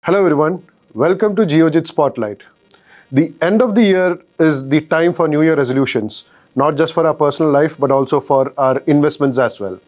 Hello everyone, welcome to Geojit Spotlight. The end of the year is the time for New Year resolutions, not just for our personal life but also for our investments as well.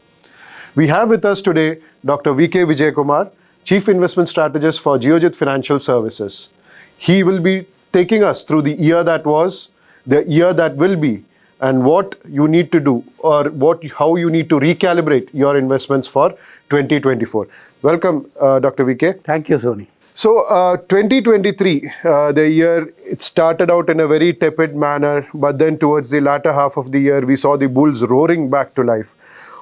We have with us today Dr.V.K Vijayakumar, Chief Investment Strategist for Geojit Financial Services. He will be taking us through the year that was, the year that will be, and what you need to do or how you need to recalibrate your investments for 2024. Welcome, Dr. V.K. Thank you, Sony. So 2023, the year, it started out in a very tepid manner, but then towards the latter half of the year, we saw the bulls roaring back to life.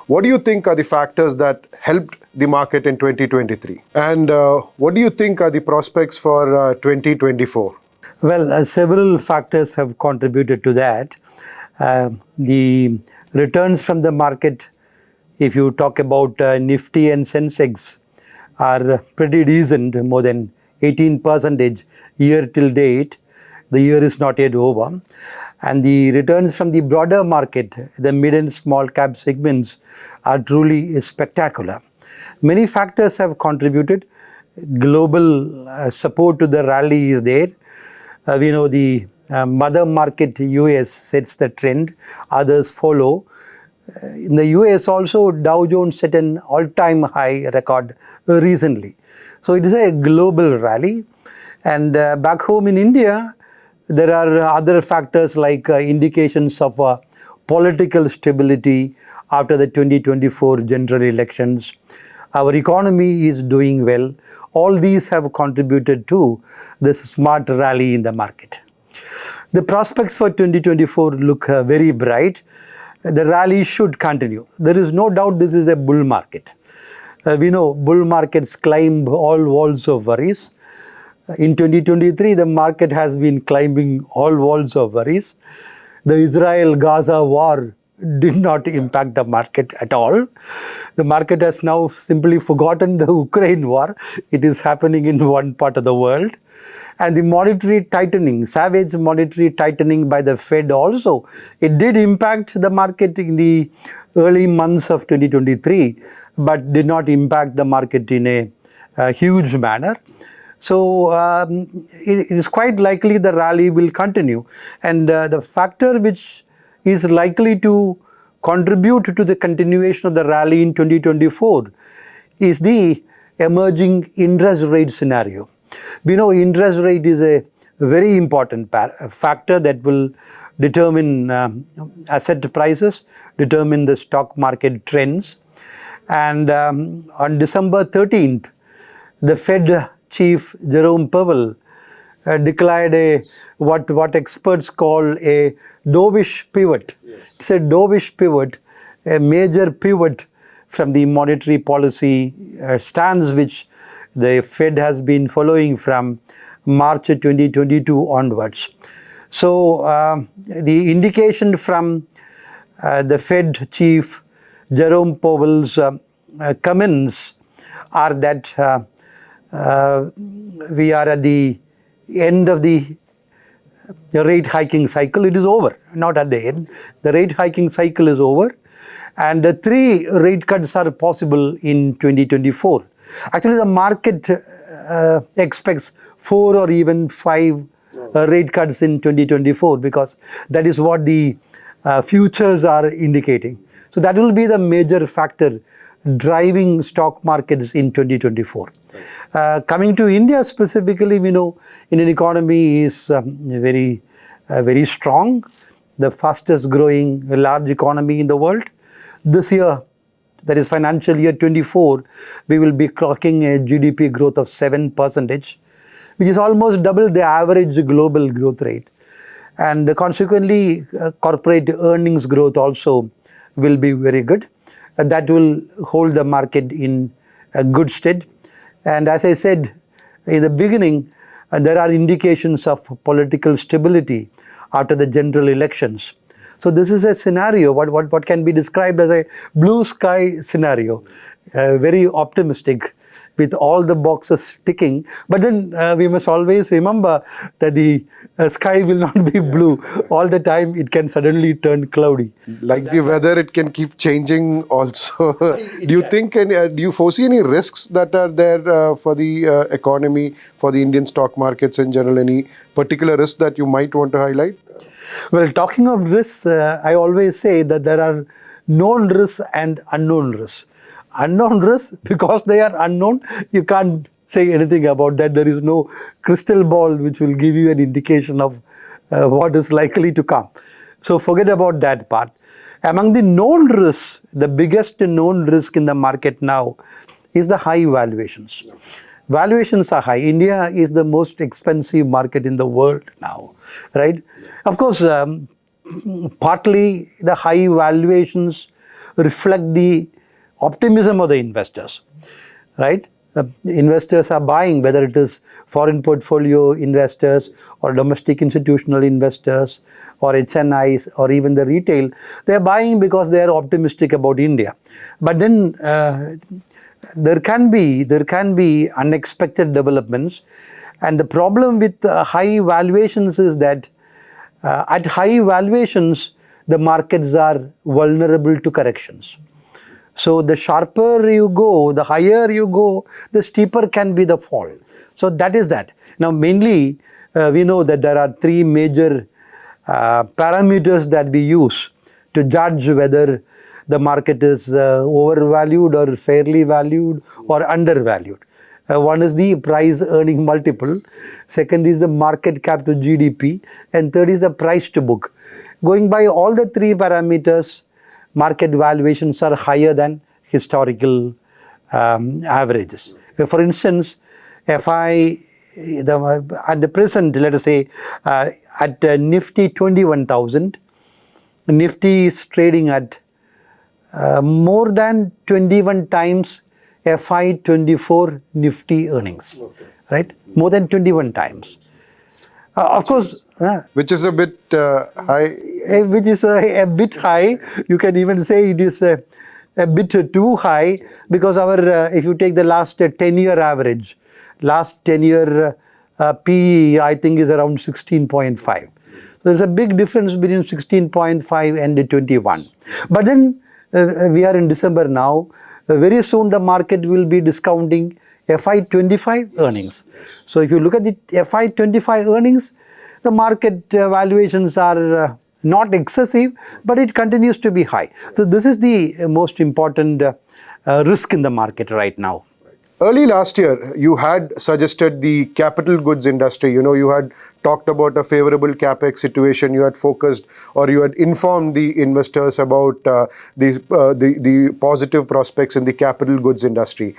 What do you think are the factors that helped the market in 2023? And what do you think are the prospects for 2024? Well, several factors have contributed to that. The returns from the market, if you talk about Nifty and Sensex, are pretty decent, more than 18% year till date. The year is not yet over. And the returns from the broader market, the mid and small cap segments, are truly spectacular. Many factors have contributed. Global support to the rally is there. We know the mother market US sets the trend, others follow. In the US also, Dow Jones set an all-time high record recently. So it is a global rally. And back home in India, there are other factors like indications of political stability after the 2024 general elections. Our economy is doing well. All these have contributed to this smart rally in the market. The prospects for 2024 look very bright. The rally should continue. There is no doubt this is a bull market. We know bull markets climb all walls of worries. In 2023, the market has been climbing all walls of worries. The Israel-Gaza war did not impact the market at all. The market has now simply forgotten the Ukraine war. It is happening in one part of the world. And the monetary tightening, savage monetary tightening by the Fed also, it did impact the market in the early months of 2023, but did not impact the market in a huge manner. So it is quite likely the rally will continue. And the factor which is likely to contribute to the continuation of the rally in 2024 is the emerging interest rate scenario. We know interest rate is a very important factor that will determine asset prices, determine the stock market trends. And on December 13th, the Fed Chief Jerome Powell declared what experts call a dovish pivot. Yes. It's a dovish pivot, a major pivot from the monetary policy stance which the Fed has been following from March 2022 onwards. So the indication from the Fed Chief Jerome Powell's comments are that we are at the end of the rate hiking cycle. It is over, not at the end. The rate hiking cycle is over, and 3 rate cuts are possible in 2024. Actually, the market expects 4 or even 5 rate cuts in 2024 because that is what the futures are indicating. So that will be the major factor driving stock markets in 2024. Coming to India specifically, we know Indian economy is very strong, the fastest growing large economy in the world. This year, that is financial year 24, we will be clocking a GDP growth of 7%, which is almost double the average global growth rate. And consequently, corporate earnings growth also will be very good. That will hold the market in a good stead. And as I said in the beginning, there are indications of political stability after the general elections. So this is a scenario, what can be described as a blue sky scenario, very optimistic. with all the boxes ticking. But then we must always remember that the sky will not be blue all the time. It can suddenly turn cloudy. Like the weather, it can keep changing also. Do you think, do you foresee any risks that are there for the economy, for the Indian stock markets in general? Any particular risks that you might want to highlight? Well, talking of risks, I always say that there are known risks and unknown risks. Unknown risks, because they are unknown, you can't say anything about that. There is no crystal ball which will give you an indication of what is likely to come. So forget about that part. Among the known risks, the biggest known risk in the market now is the high valuations. Valuations are high. India is the most expensive market in the world now, right? Of course, partly the high valuations reflect the optimism of the investors, right? Investors are buying, whether it is foreign portfolio investors or domestic institutional investors or HNIs or even the retail. They are buying because they are optimistic about India. But then there can be unexpected developments, and the problem with high valuations is that at high valuations the markets are vulnerable to corrections. So the sharper you go, the higher you go, the steeper can be the fall. So that is that. Now mainly we know that there are three major parameters that we use to judge whether the market is overvalued or fairly valued or undervalued. One is the price earning multiple, second is the market cap to GDP, and third is the price to book. Going by all the three parameters, market valuations are higher than historical averages. For instance, if at the present, let us say, at Nifty 21,000, Nifty is trading at more than 21 times FY24 Nifty earnings, right? More than 21 times. Of course, which is a bit high. Which is a bit high. You can even say it is a bit too high, because our if you take the last 10-year average, last 10-year PE I think is around 16.5. There's a big difference between 16.5 and 21. But then we are in December now. Very soon the market will be discounting FY25 earnings. So if you look at the FY25 earnings, the market valuations are not excessive, but it continues to be high. So this is the most important risk in the market right now. Early last year, you had suggested the capital goods industry. You had talked about a favorable capex situation. You had focused, or you had informed the investors about the positive prospects in the capital goods industry.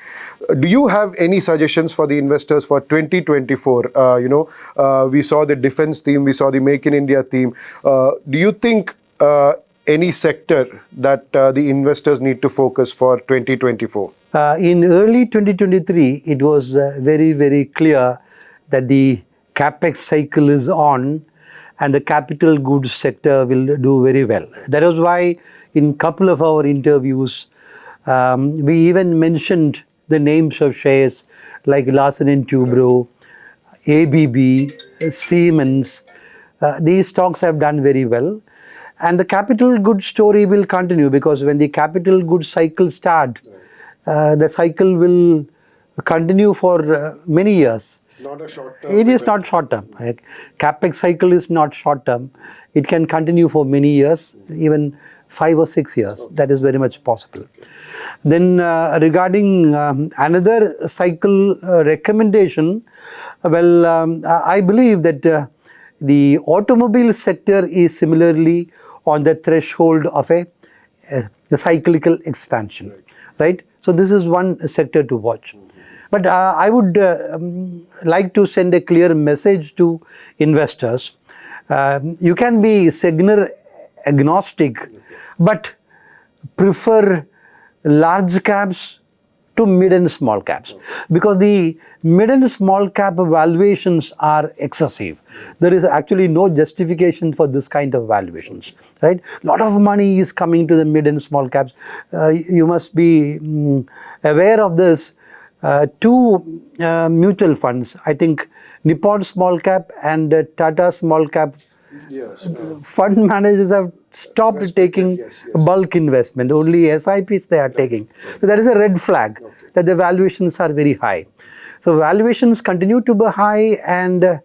Do you have any suggestions for the investors for 2024? We saw the defense theme, we saw the Make in India theme. Do you think any sector that the investors need to focus for 2024? In early 2023, it was very, very clear that the capex cycle is on and the capital goods sector will do very well. That was why in a couple of our interviews, we even mentioned the names of shares like Larsen & Toubro, ABB, Siemens. These stocks have done very well. And the capital goods story will continue, because when the capital goods cycle starts, the cycle will continue for many years. Not a short term. It is not short term. Capex cycle is not short term. It can continue for many years, even 5 or 6 years. That is very much possible. Then regarding another cycle recommendation, well, I believe that the automobile sector is similarly on the threshold of a cyclical expansion, right? So this is one sector to watch. But I would like to send a clear message to investors. You can be segment agnostic, but prefer large caps to mid and small caps, because the mid and small cap valuations are excessive. There is actually no justification for this kind of valuations, right? A lot of money is coming to the mid and small caps. You must be aware of this. two mutual funds, I think Nippon Small Cap and Tata Small Cap Yes. fund managers have stopped taking bulk investment. Only SIPs they are taking. So that is a red flag that the valuations are very high. So valuations continue to be high, and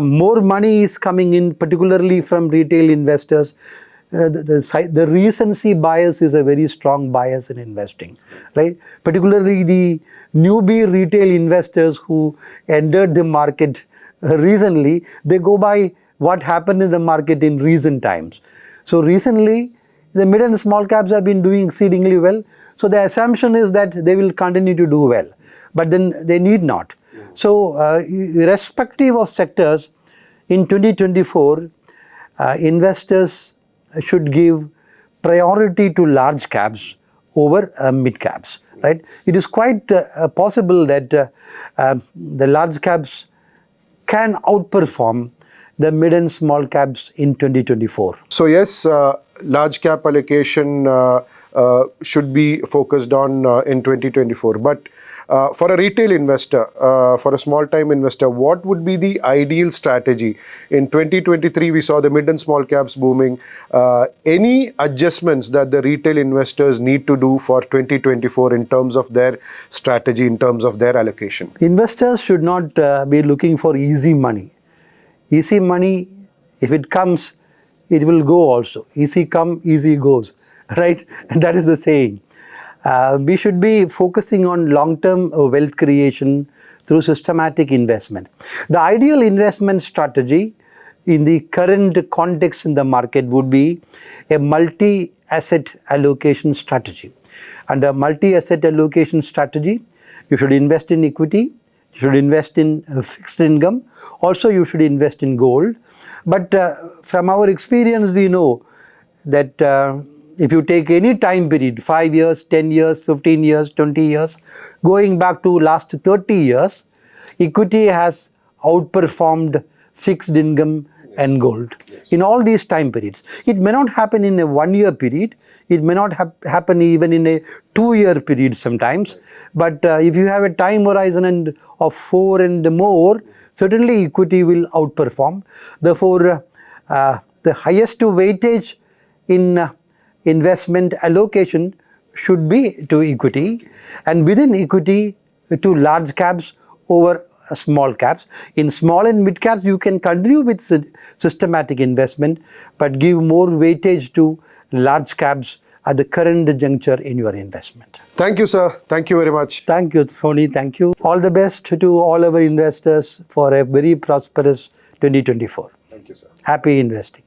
more money is coming in, particularly from retail investors. The recency bias is a very strong bias in investing, right? Particularly the newbie retail investors who entered the market recently, they go by what happened in the market in recent times. So recently, the mid and small caps have been doing exceedingly well. So the assumption is that they will continue to do well, but then they need not. So irrespective of sectors, in 2024, investors should give priority to large caps over mid caps, right? It is quite possible that the large caps can outperform the mid and small caps in 2024. So yes, large cap allocation should be focused on in 2024. But for a retail investor, for a small time investor, what would be the ideal strategy? In 2023, we saw the mid and small caps booming. Any adjustments that the retail investors need to do for 2024 in terms of their strategy, in terms of their allocation? Investors should not be looking for easy money. Easy money, if it comes, it will go also. Easy come, easy goes, right? And that is the saying. We should be focusing on long-term wealth creation through systematic investment. The ideal investment strategy in the current context in the market would be a multi-asset allocation strategy. Under multi-asset allocation strategy, you should invest in equity, you should invest in fixed income, also you should invest in gold. But from our experience, we know that if you take any time period, 5 years, 10 years, 15 years, 20 years, going back to last 30 years, equity has outperformed fixed income and gold in all these time periods. It may not happen in a 1 year period, it may not happen even in a 2 year period sometimes, but if you have a time horizon of 4 and more, certainly equity will outperform. Therefore, the highest weightage in investment allocation should be to equity, and within equity to large caps over small caps. In small and mid caps, you can continue with systematic investment, but give more weightage to large caps at the current juncture in your investment. Thank you, sir. Thank you very much. Thank you, Tony. Thank you. All the best to all our investors for a very prosperous 2024. Thank you, sir. Happy investing.